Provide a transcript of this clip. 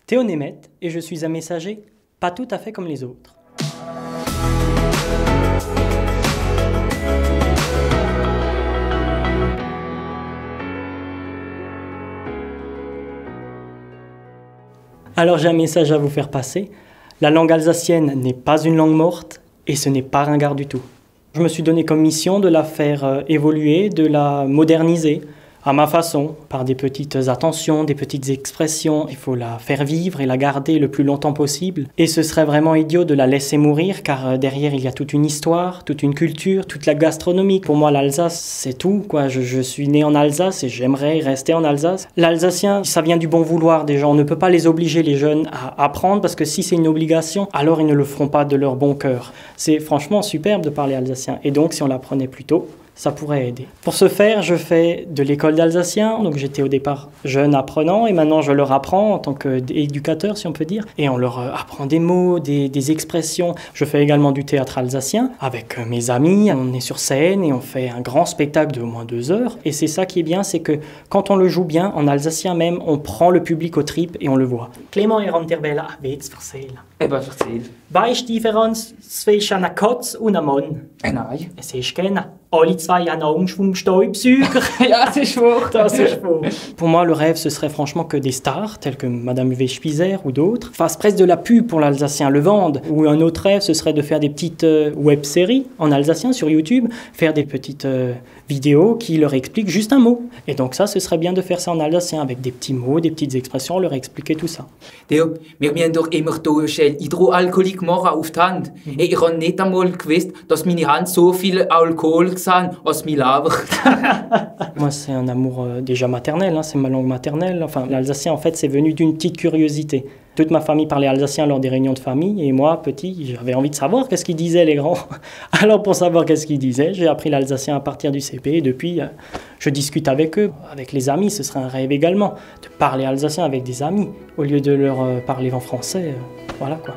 Théo Nemeth et je suis un messager pas tout à fait comme les autres. Alors j'ai un message à vous faire passer. La langue alsacienne n'est pas une langue morte et ce n'est pas ringard du tout. Je me suis donné comme mission de la faire évoluer, de la moderniser à ma façon, par des petites attentions, des petites expressions. Il faut la faire vivre et la garder le plus longtemps possible. Et ce serait vraiment idiot de la laisser mourir, car derrière il y a toute une histoire, toute une culture, toute la gastronomie. Pour moi, l'Alsace, c'est tout, quoi. Je suis né en Alsace et j'aimerais rester en Alsace. L'alsacien, ça vient du bon vouloir des gens. On ne peut pas les obliger, les jeunes, à apprendre, parce que si c'est une obligation, alors ils ne le feront pas de leur bon cœur. C'est franchement superbe de parler alsacien. Et donc, si on l'apprenait plus tôt, ça pourrait aider. Pour ce faire, je fais de l'école d'alsacien, donc j'étais au départ jeune apprenant et maintenant je leur apprends en tant qu'éducateur, si on peut dire, et on leur apprend des mots, des expressions. Je fais également du théâtre alsacien avec mes amis, on est sur scène et on fait un grand spectacle de au moins 2 heures. Et c'est ça qui est bien, c'est que quand on le joue bien, en alsacien même, on prend le public aux tripes et on le voit. Clément et Ranterbella, weet vercellen. Vertel. Weißt die Differenz zwischen einer Katze und einem Mann? Nein. Es ist keiner. Alle zwei haben Angst vor dem Staubsauger. Ja, das ist wahr. Das ist wahr. Pour moi, le rêve, ce serait franchement que des stars, telles que Madame V. Spieser ou d'autres, fassent presque de la pub pour l'alsacien, le vendent. Ou un autre rêve, ce serait de faire des petites web-séries en alsacien sur YouTube, faire des petites vidéos qui leur expliquent juste un mot. Et donc ça, ce serait bien de faire ça en alsacien, avec des petits mots, des petites expressions, leur expliquer tout ça. Theo, wir haben doch immer hier schnell Hydroalkoholik machen auf die Hand. Ich habe nicht einmal gewusst, dass meine Hand so viel Alkohol hat als mein Leber. Moi, c'est un amour déjà maternel, hein, c'est ma langue maternelle. Enfin, l'alsacien, en fait, c'est venu d'une petite curiosité. Toute ma famille parlait alsacien lors des réunions de famille, et moi, petit, j'avais envie de savoir qu'est-ce qu'ils disaient les grands. Alors, pour savoir qu'est-ce qu'ils disaient, j'ai appris l'alsacien à partir du CP, et depuis, je discute avec eux, avec les amis. Ce serait un rêve également, de parler alsacien avec des amis, au lieu de leur parler en français. Voilà quoi.